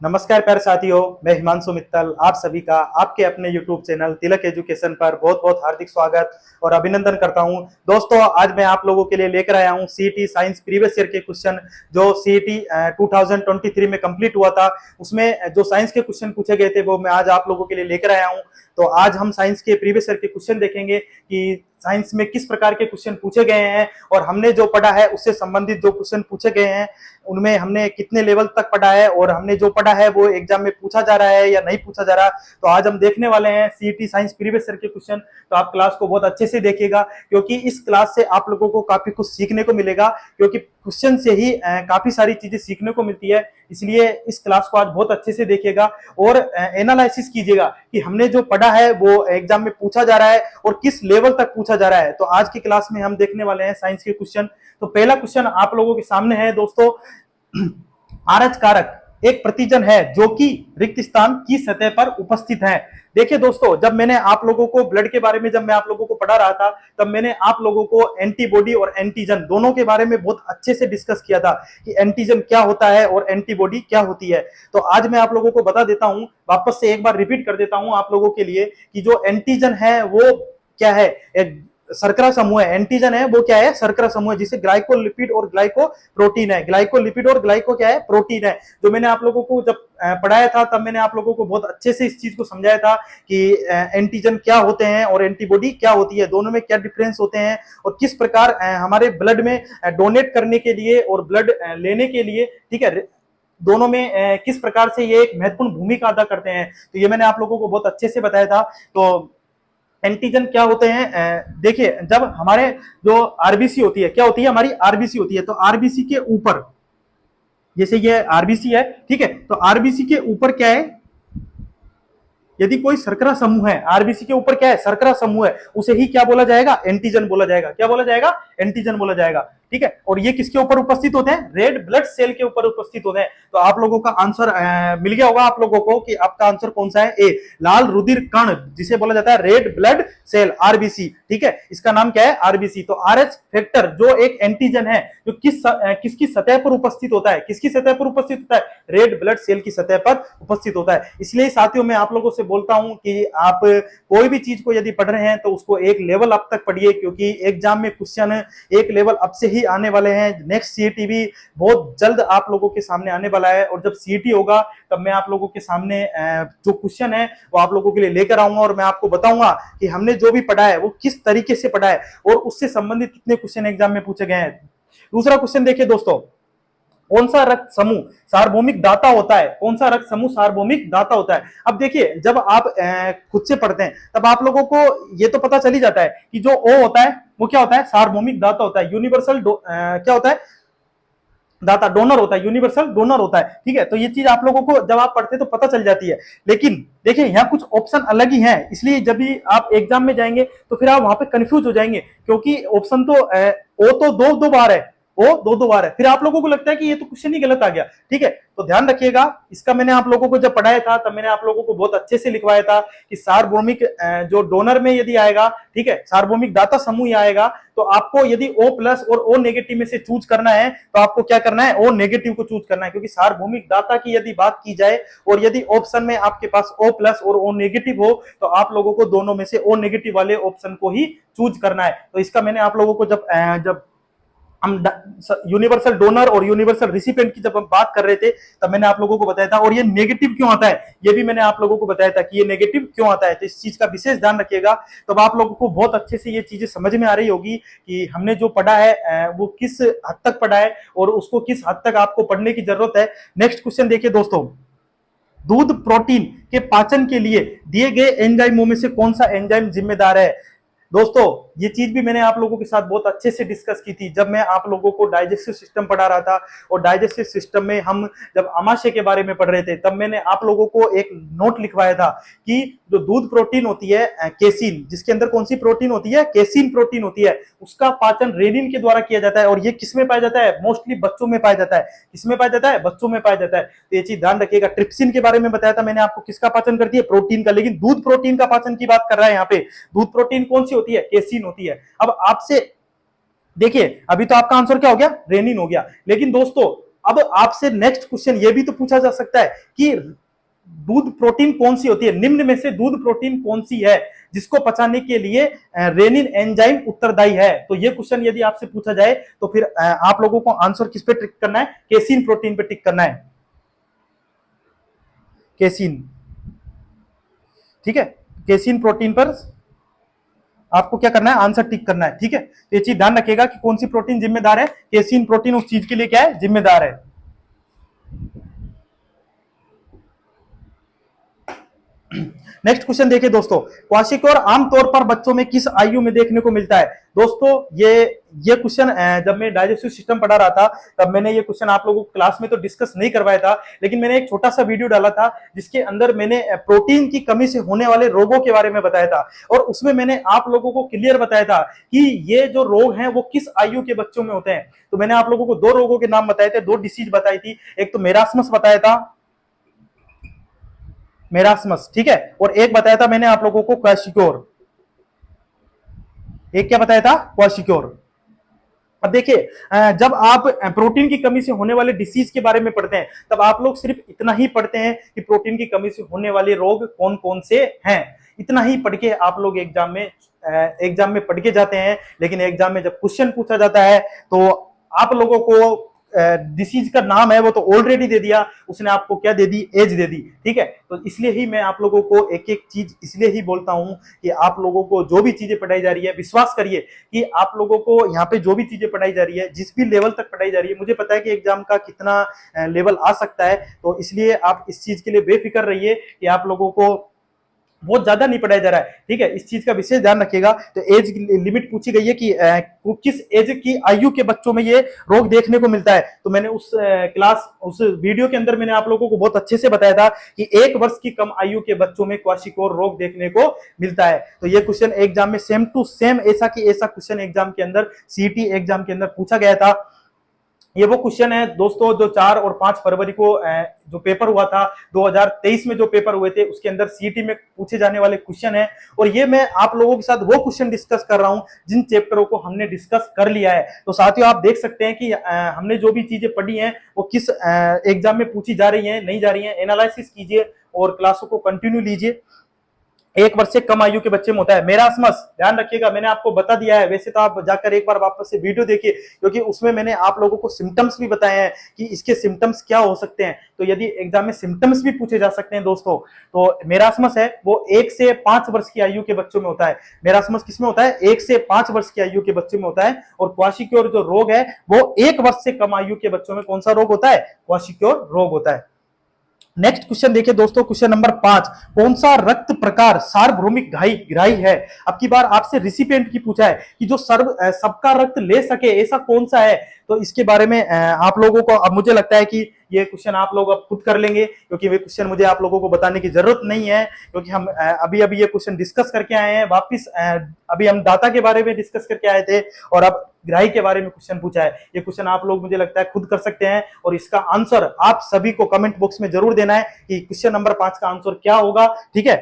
नमस्कार प्यारे साथियों, मैं हिमांशु मित्तल आप सभी का आपके अपने YouTube चैनल तिलक एजुकेशन पर बहुत बहुत हार्दिक स्वागत और अभिनंदन करता हूं। दोस्तों, आज मैं आप लोगों के लिए लेकर आया हूं सीईटी साइंस प्रीवियस ईयर के क्वेश्चन जो सीईटी 2023 में कंप्लीट हुआ था। उसमें जो साइंस के क्वेश्चन पूछे गए थे वो मैं आज आप लोगों के लिए लेकर आया हूं। तो आज हम साइंस के प्रीवियस ईयर के क्वेश्चन देखेंगे कि साइंस में किस प्रकार के क्वेश्चन पूछे गए हैं और हमने जो पढ़ा है उससे संबंधित जो क्वेश्चन पूछे गए हैं उनमें हमने कितने लेवल तक पढ़ा है और हमने जो पढ़ा है वो एग्जाम में पूछा जा रहा है या नहीं पूछा जा रहा। तो आज हम देखने वाले हैं सीईटी साइंस प्रीवियस ईयर के क्वेश्चन। तो आप क्लास को बहुत अच्छे से देखिएगा क्योंकि इस क्लास से आप लोगों को काफी कुछ सीखने को मिलेगा, क्योंकि क्वेश्चन से ही काफी सारी चीजें सीखने को मिलती है। इसलिए इस क्लास को आज बहुत अच्छे से देखिएगा और एनालिसिस कीजिएगा कि हमने जो पढ़ा है वो एग्जाम में पूछा जा रहा है और किस लेवल तक पूछा जा रहा है। तो आज की क्लास में हम देखने वाले हैं साइंस के क्वेश्चन। तो पहला क्वेश्चन आप लोगों के सामने है दोस्तों। आरएच कारक एक प्रतिजन है जो कि रिक्त स्थान की सतह पर उपस्थित है। देखिए दोस्तों, जब मैंने आप लोगों को ब्लड के बारे में जब मैं आप लोगों को पढ़ा रहा था तब मैंने आप लोगों को एंटीबॉडी और एंटीजन दोनों के बारे में बहुत अच्छे से डिस्कस किया था कि एंटीजन क्या होता है और एंटीबॉडी क्या होती है। तो आज मैं आप लोगों को बता देता हूं, वापस से एक बार रिपीट कर देता हूं आप लोगों के लिए कि जो एंटीजन है वो क्या है। शर्करा समूह है। एंटीजन है वो क्या है, शर्करा समूह है, जिसे ग्लाइकोलिपिड और ग्लाइको प्रोटीन है। ग्लाइकोलिपिड और ग्लाइको क्या है, प्रोटीन है। जो मैंने आप लोगों को जब पढ़ाया था तब मैंने आप लोगों को बहुत अच्छे से इस चीज को समझाया था कि एंटीजन क्या होते हैं और एंटीबॉडी क्या होती है, दोनों में क्या डिफरेंस होते हैं और किस प्रकार हमारे ब्लड में डोनेट करने के लिए और ब्लड लेने के लिए, ठीक है, दोनों में किस प्रकार से ये एक महत्वपूर्ण भूमिका अदा करते हैं। तो ये मैंने आप लोगों को बहुत अच्छे से बताया था। तो एंटीजन क्या होते हैं, देखिए जब हमारे जो आरबीसी होती है, क्या होती है, हमारी आरबीसी होती है। तो आरबीसी के ऊपर, जैसे ये आरबीसी है, ठीक है, तो आरबीसी के ऊपर क्या है, यदि कोई शर्करा समूह है, आरबीसी के ऊपर क्या है, शर्करा समूह है, उसे ही क्या बोला जाएगा, एंटीजन बोला जाएगा। क्या बोला जाएगा, एंटीजन बोला जाएगा। ठीक है, और ये किसके ऊपर उपस्थित होते हैं, रेड ब्लड सेल के ऊपर उपस्थित होते हैं। तो आप लोगों का आंसर मिल गया होगा आप लोगों को कि आपका आंसर कौन सा है, ए, लाल रुधिर कण, जिसे बोला जाता है रेड ब्लड सेल, आरबीसी। ठीक है, इसका नाम क्या है, आरबीसी। तो आरएच फैक्टर जो एक एंटीजन है जो किसकी सतह पर उपस्थित होता है, किसकी सतह पर उपस्थित होता है, रेड ब्लड सेल की सतह पर उपस्थित होता है। इसलिए साथियों मैं आप लोगों से बोलता हूं कि आप कोई भी चीज को यदि पढ़ रहे हैं तो उसको एक लेवल अप तक पढ़िए, क्योंकि एग्जाम में क्वेश्चन एक लेवल अप से ही आने वाले हैं। नेक्स्ट सीईटी भी बहुत जल्द आप लोगों के सामने आने वाला है और जब सीईटी होगा तब मैं आप लोगों के सामने जो क्वेश्चन है वो आप लोगों के लिए लेकर आऊंगा और मैं आपको बताऊंगा कि हमने जो भी पढ़ा है वो किस तरीके से पढ़ा है और उससे संबंधित कितने क्वेश्चन एग्जाम में पूछे गए हैं। दूसरा क्वेश्चन देखिए दोस्तों, कौन सा रक्त समूह सार्वभौमिक दाता होता है, कौन सा रक्त समूह सार्वभौमिक दाता होता है। अब देखिए जब आप खुद से पढ़ते हैं तब आप लोगों को ये तो पता चल ही जाता है कि जो ओ होता है वो क्या होता है, सार्वभौमिक दाता होता है। यूनिवर्सल क्या होता है, दाता, डोनर होता है, यूनिवर्सल डोनर होता है। ठीक है, तो ये चीज आप लोगों को जब आप पढ़ते हैं तो पता चल जाती है। लेकिन देखिए यहाँ कुछ ऑप्शन अलग ही हैं, इसलिए जब भी आप एग्जाम में जाएंगे तो फिर आप वहां पे कंफ्यूज हो जाएंगे, क्योंकि ऑप्शन तो ओ तो दो बार है, वो दो बार है, फिर आप लोगों को लगता है कि ये तो क्वेश्चन ही गलत आ गया। ठीक है, तो ध्यान रखिएगा, इसका मैंने आप लोगों को जब पढ़ाया था तब मैंने आप लोगों को बहुत अच्छे से लिखवाया था कि सार्वभौमिक जो डोनर में यदि आएगा, ठीक है, सार्वभौमिक दाता समूह आएगा तो आपको यदि O प्लस और O नेगेटिव में से चूज करना है तो आपको क्या करना है, O नेगेटिव को चूज करना है, क्योंकि सार्वभौमिक दाता की यदि बात की जाए और यदि ऑप्शन में आपके पास O प्लस और O नेगेटिव हो तो आप लोगों को दोनों में से O नेगेटिव वाले ऑप्शन को ही चूज करना है। तो इसका मैंने आप लोगों को जब हम यूनिवर्सल डोनर और यूनिवर्सल रिसिपिएंट की जब हम बात कर रहे थे तब मैंने आप लोगों को बताया था, और ये नेगेटिव क्यों आता है ये भी मैंने आप लोगों को बताया था कि ये नेगेटिव क्यों आता है। तो इस चीज का विशेष ध्यान रखिएगा, तब आप लोगों को बहुत अच्छे से ये चीजें समझ में आ रही होगी कि हमने जो पढ़ा है वो किस हद तक पढ़ा है और उसको किस हद तक आपको पढ़ने की जरूरत है। नेक्स्ट क्वेश्चन देखिए दोस्तों, दूध प्रोटीन के पाचन के लिए दिए गए एंजाइमों में से कौन सा एंजाइम जिम्मेदार है। दोस्तों ये चीज भी मैंने आप लोगों के साथ बहुत अच्छे से डिस्कस की थी जब मैं आप लोगों को डाइजेस्टिव सिस्टम पढ़ा रहा था, और डाइजेस्टिव सिस्टम में हम जब आमाशय के बारे में पढ़ रहे थे तब मैंने आप लोगों को एक नोट लिखवाया था कि जो दूध प्रोटीन होती है केसिन, जिसके अंदर कौन सी प्रोटीन होती है, केसिन प्रोटीन होती है, उसका पाचन रेनिन के द्वारा किया जाता है। और ये किसमें पाया जाता है, मोस्टली बच्चों में पाया जाता है। किसमें पाया जाता है, बच्चों में पाया जाता है। तो ये चीज ध्यान रखिएगा। ट्रिप्सिन के बारे में बताया था मैंने आपको, किसका पाचन करती है, प्रोटीन का, लेकिन दूध प्रोटीन का पाचन की बात कर रहा है यहाँ पे। दूध प्रोटीन कौन सी होती है, केसिन होती है। अब आपसे देखिए अभी तो आपका आंसर क्या हो गया, रेनिन हो गया, लेकिन दोस्तों अब आपसे नेक्स्ट क्वेश्चन ये भी तो पूछा जा सकता है कि दूध प्रोटीन कौन सी होती है, निम्न में से दूध प्रोटीन कौन सी है जिसको पचाने के लिए रेनिन एंजाइम उत्तरदायी है। तो ये क्वेश्चन यदि आपसे पूछा जाए तो फिर आप लोगों को आंसर किस पे टिक करना है, केसिन प्रोटीन पे टिक करना है, केसिन। ठीक है, केसिन प्रोटीन पर आपको क्या करना है, आंसर टिक करना है। ठीक है, तो ये चीज ध्यान रखिएगा कि कौन सी प्रोटीन जिम्मेदार है, केसिन प्रोटीन उस चीज के लिए क्या है, जिम्मेदार है। नेक्स्ट क्वेश्चन देखिए दोस्तों, क्वाशिक्योर आमतौर पर बच्चों में किस आयु में देखने को मिलता है। दोस्तों ये क्वेश्चन जब मैं डाइजेस्टिव सिस्टम पढ़ा रहा था तब मैंने ये क्वेश्चन आप लोगों को क्लास में तो डिस्कस नहीं करवाया था, लेकिन मैंने एक छोटा सा वीडियो डाला था जिसके अंदर मैंने प्रोटीन की कमी से होने वाले रोगों के बारे में बताया था, और उसमें मैंने आप लोगों को क्लियर बताया था कि ये जो रोग हैं वो किस आयु के बच्चों में होते हैं। तो मैंने आप लोगों को 2 रोगों के नाम बताए थे, 2 डिसीज बताई थी, एक तो मेरास्मस बताया था, मेरास्मस, ठीक है, और एक बताया था मैंने आप लोगों को क्वाशिक्योर, एक क्या बताया था, क्वाशिक्योर। अब देखिए जब आप प्रोटीन की कमी से होने वाले डिसीज के बारे में पढ़ते हैं तब आप लोग सिर्फ इतना ही पढ़ते हैं कि प्रोटीन की कमी से होने वाले रोग कौन कौन से हैं, इतना ही पढ़ के आप लोग एग्जाम में पढ़ के जाते हैं, लेकिन एग्जाम में जब क्वेश्चन पूछा जाता है तो आप लोगों को डिसीज का नाम है वो तो ऑलरेडी दे दिया, उसने आपको क्या दे दी, एज दे दी। ठीक है, तो इसलिए ही मैं आप लोगों को एक एक चीज इसलिए ही बोलता हूं कि आप लोगों को जो भी चीजें पढ़ाई जा रही है, विश्वास करिए कि आप लोगों को यहाँ पे जो भी चीजें पढ़ाई जा रही है, जिस भी लेवल तक पढ़ाई जा रही है, मुझे पता है कि एग्जाम का कितना लेवल आ सकता है, तो इसलिए आप इस चीज के लिए बेफिक्र रहिए कि आप लोगों को बहुत ज्यादा नहीं पढ़ाया जा रहा है। ठीक है, इस चीज का विशेष ध्यान रखिएगा। तो एज लिमिट पूछी गई है कि किस एज की आयु के बच्चों में ये रोग देखने को मिलता है, तो मैंने उस वीडियो के अंदर मैंने आप लोगों को बहुत अच्छे से बताया था कि 1 वर्ष की कम आयु के बच्चों में क्वाशिक्योर रोग देखने को मिलता है। तो ये क्वेश्चन एग्जाम में सेम टू सेम ऐसा क्वेश्चन एग्जाम के अंदर, सीईटी एग्जाम के अंदर पूछा गया था। ये वो क्वेश्चन है दोस्तों जो 4 और 5 फरवरी को जो पेपर हुआ था 2023 में, जो पेपर हुए थे उसके अंदर सीईटी में पूछे जाने वाले क्वेश्चन है, और ये मैं आप लोगों के साथ वो क्वेश्चन डिस्कस कर रहा हूं जिन चैप्टरों को हमने डिस्कस कर लिया है। तो साथियों आप देख सकते हैं कि हमने जो भी चीजें पढ़ी हैं वो किस एग्जाम में पूछी जा रही है, नहीं जा रही है, एनालिसिस कीजिए और क्लासों को कंटिन्यू लीजिए। 1 वर्ष से कम आयु के बच्चे में होता है मेरास्मस, ध्यान रखिएगा, मैंने आपको बता दिया है, वैसे तो आप जाकर एक बार वापस से वीडियो देखिए क्योंकि उसमें मैंने आप लोगों को सिम्टम्स भी बताए हैं कि इसके सिम्टम्स क्या हो सकते हैं। तो यदि एग्जाम में सिम्टम्स भी पूछे जा सकते हैं दोस्तों, तो मेरास्मस है वो 1 से 5 वर्ष की आयु के बच्चों में होता है। मेरास्मस किसमें होता है, 1 से 5 वर्ष की आयु के बच्चे में होता है। और क्वाशिक्योर जो रोग है वो 1 वर्ष से कम आयु के बच्चों में कौन सा रोग होता है, क्वाशिक्योर रोग होता है। नेक्स्ट क्वेश्चन देखिए दोस्तों, क्वेश्चन नंबर 5, कौन सा रक्त प्रकार सार्वभौमिक ग्राही है। अब की बार आपसे रिसिपिएंट की पूछा है कि जो सबका रक्त ले सके ऐसा कौन सा है। तो इसके बारे में आप लोगों को, अब मुझे लगता है कि ये क्वेश्चन आप लोग अब खुद कर लेंगे क्योंकि वे क्वेश्चन मुझे आप लोगों को बताने की जरूरत नहीं है, क्योंकि हम अभी अभी ये क्वेश्चन डिस्कस करके आए हैं वापिस। अभी हम डाटा के बारे में डिस्कस करके आए थे और अब ग्राही के बारे में क्वेश्चन पूछा है। ये क्वेश्चन आप लोग मुझे लगता है खुद कर सकते हैं, और इसका आंसर आप सभी को कमेंट बॉक्स में जरूर देना है कि क्वेश्चन नंबर 5 का आंसर क्या होगा। ठीक है,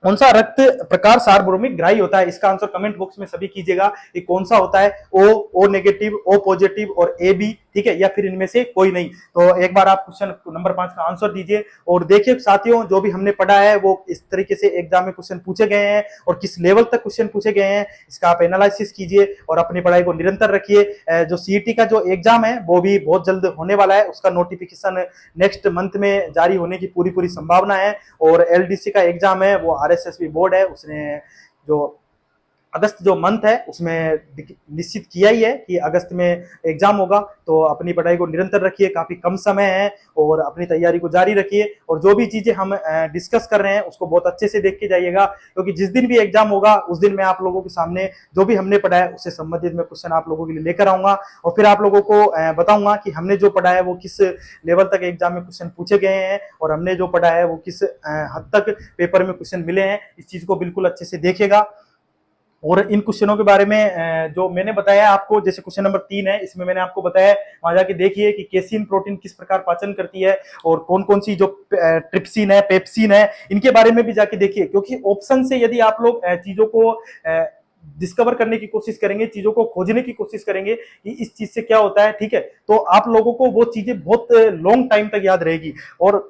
कौन सा रक्त प्रकार सार्वभौमिक ग्राही होता है, इसका आंसर कमेंट बॉक्स में सभी कीजिएगा कि कौन सा होता है, ओ नेगेटिव, ओ पॉजिटिव और ए बी, ठीक है, या फिर इनमें से कोई नहीं। तो एक बार आप क्वेश्चन नंबर 5 का आंसर दीजिए। और देखिए साथियों, जो भी हमने पढ़ा है वो इस तरीके से एग्जाम में क्वेश्चन पूछे गए हैं और किस लेवल तक क्वेश्चन पूछे गए हैं, इसका आप एनालिसिस कीजिए और अपनी पढ़ाई को निरंतर रखिए। जो सीईटी का जो एग्जाम है वो भी बहुत जल्द होने वाला है, उसका नोटिफिकेशन नेक्स्ट मंथ में जारी होने की पूरी संभावना है। और एलडीसी का एग्जाम है वो आरएसएसबी बोर्ड है, उसने जो अगस्त जो मंथ है उसमें निश्चित किया ही है कि अगस्त में एग्जाम होगा। तो अपनी पढ़ाई को निरंतर रखिए, काफी कम समय है, और अपनी तैयारी को जारी रखिए। और जो भी चीजें हम डिस्कस कर रहे हैं उसको बहुत अच्छे से देख के जाइएगा, क्योंकि जिस दिन भी एग्जाम होगा उस दिन मैं आप लोगों के सामने जो भी हमने पढ़ा है उससे संबंधित मैं क्वेश्चन आप लोगों के लिए लेकर आऊंगा, और फिर आप लोगों को बताऊंगा कि हमने जो पढ़ा है वो किस लेवल तक एग्जाम में क्वेश्चन पूछे गए हैं और हमने जो पढ़ा है वो किस हद तक पेपर में क्वेश्चन मिले हैं। इस चीज को बिल्कुल अच्छे से देखिएगा। और इन क्वेश्चनों के बारे में जो मैंने बताया आपको, जैसे क्वेश्चन नंबर 3 है, इसमें मैंने आपको बताया, वहां जाके देखिए कि केसिन प्रोटीन किस प्रकार पाचन करती है और कौन कौन सी जो ट्रिप्सिन है, पेप्सिन है, इनके बारे में भी जाके देखिए, क्योंकि ऑप्शन से यदि आप लोग चीजों को डिस्कवर करने की कोशिश करेंगे, चीजों को खोजने की कोशिश करेंगे कि इस चीज से क्या होता है, ठीक है। तो आप लोगों को वो चीजें बहुत लॉन्ग टाइम तक याद रहेगी। और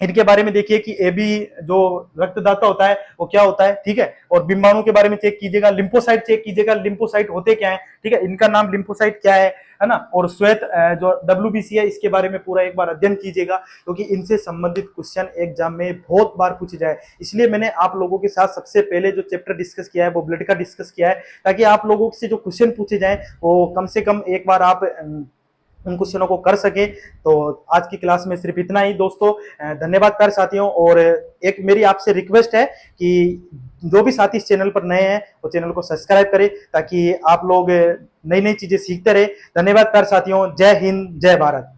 इनके बारे में देखिए कि एबी जो रक्तदाता होता है वो क्या होता है, ठीक है। और बिंबाणु के बारे में चेक कीजिएगा, लिम्फोसाइट चेक कीजिएगा, लिम्फोसाइट होते क्या है, ठीक है, इनका नाम लिम्फोसाइट क्या है ना। और श्वेत जो डब्ल्यूबीसी है इसके बारे में पूरा एक बार अध्ययन कीजिएगा, क्योंकि इनसे संबंधित क्वेश्चन एग्जाम में बहुत बार पूछे जाए। इसलिए मैंने आप लोगों के साथ सबसे पहले जो चैप्टर डिस्कस किया है वो ब्लड का डिस्कस किया है, ताकि आप लोगों से जो क्वेश्चन पूछे जाए वो कम से कम एक बार आप उन क्वेश्चनों को कर सके। तो आज की क्लास में सिर्फ इतना ही दोस्तों। धन्यवाद प्यारे साथियों। और एक मेरी आपसे रिक्वेस्ट है कि जो भी साथी इस चैनल पर नए हैं वो चैनल को सब्सक्राइब करें, ताकि आप लोग नई नई चीजें सीखते रहे। धन्यवाद प्यारे साथियों। जय हिंद, जय भारत।